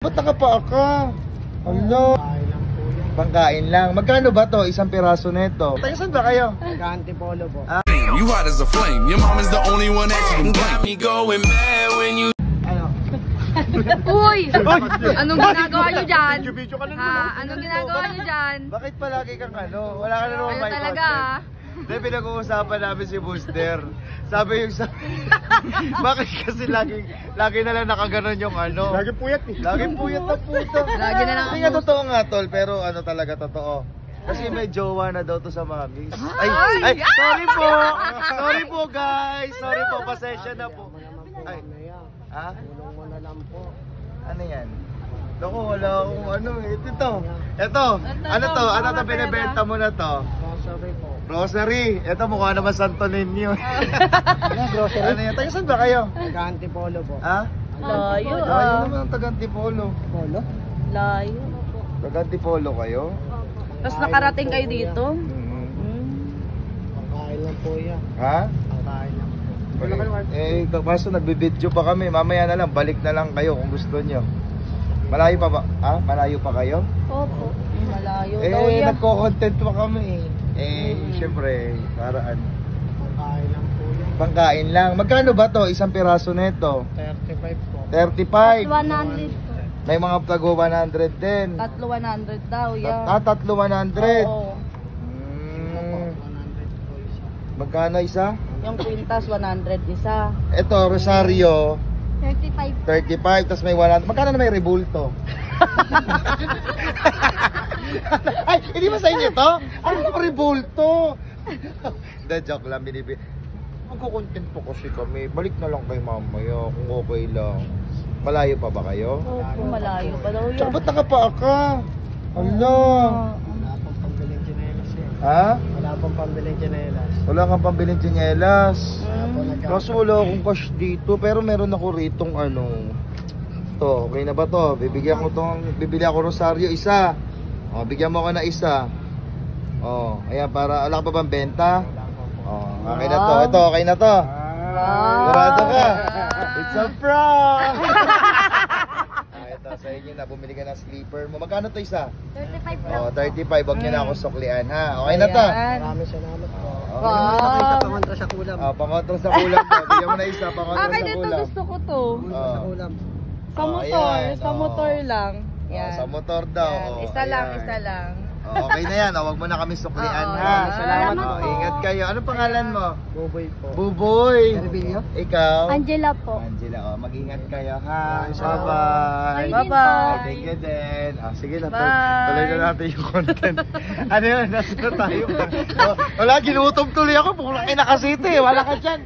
ba't nakapaa ka? Hello. Pangkain lang. Magkano ba to? Isang piraso nito. Tayo saan ba kayo? Antipolo po. You hot as a flame. Your mom is the only one that you can blame. Me going mad when you. Uy! Anong ginagawa nyo dyan? Ha? Anong ginagawa nyo dyan? Bakit palagi kang ano? Wala ka na naman Ayaw may talaga content. Hindi, pinag-uusapan namin si Booster. Sabi yung sa... Bakit kasi lagi na lang nakaganon yung ano? Lagi puyat eh. Laging puyat na puto. Lagi na lang Hindi nga totoo nga tol, pero ano talaga totoo. Kasi may jowa na daw to sa mami. Ay, sorry po! Sorry po guys! Sorry po, pasensya na po. Ay, ha? Tulong mo na lang po. Ano yan? Naku, wala akong ano eh. Ito. Ano to? Ano to binibenta mo na to? Grocery po. Grocery. Ito mukha naman Santo Niño. Grocery? Ano yan? Taga saan ba kayo? Antipolo po. Ha? Layo Layo naman ang taga-Antipolo. Polo? Layo. Taga-Antipolo kayo? Tapos nakarating kayo dito? Pangkain lang po yan. Ha? Pangkain lang po. Kaso nagbibidyo pa kami. Mamaya na lang, balik na lang kayo kung gusto nyo. Malayo pa ba? Ha? Malayo pa kayo? Opo. Malayo daw yan. Nagko-content pa kami. Syempre, paraan. Pangkain lang po yan. Pangkain lang. Magkano ba to? Isang piraso nito? 35 po. 35. 100 po. May mga tago 100 din. Tatlo 100 daw yan. Tatlo 100. Oo. 100 po isa. Magkano isa? Yung quintas 100 isa. Ito, Rosario. 35. 35, tapos may 100. Magkano na may rebulto? Ay, hindi ba sa inyo to? Ano na rebulto? Hindi, joke lang, binibig. Magkukontent po kasi kami. Balik na lang kay mamaya kung okay lang. Malayo pa ba kayo? Opo, malayo pa daw yan. Tsaka ba't nakapaa ka? Hala. Wala pang pambiling tsinelas eh. Ha? Wala pang pambiling tsinelas. Wala kang pambiling tsinelas. Wala po Kaso wala akong cash dito, pero meron ako ritong ano. To, okay na ba to? Bibili ako Rosario isa. Oh, bigyan mo ako na isa. Oh, ayan para wala ka pa bang benta? Oh, okay na to. Ito, okay na to. Sarado ka. It's a prank. Ito sa inyo na bumili ka ng sleeper mo. Magkano to isa? 35 Oh, 35. Wag niyo na ako suklian ha. Okay na to. Maraming salamat po. Wow. Pangontra sa kulam. Pangontra sa kulam to. Bigyan mo na isa, pangontra Akin sa dito kulam. gusto ko to. Sa kulam. Sa motor, sa motor lang. Yan. Sa motor daw. Yan. Isa lang, isa lang. Okay na yan. Wag mo na kami suklian Oo, ha. salamat po. Ingat kayo. Anong pangalan mo? Buboy po. Buboy. Servilio? Ikaw? Angela po. Angela. Mag-ingat kayo ha. Bye-bye. Bye-bye. Bye-bye. Thank you din. Sige na. Bye. Tuloy na natin yung content. Ano yun? Nasa na tayo. Wala, ginutom tuloy ako. Pulaki na kasi ito eh. Wala ka dyan.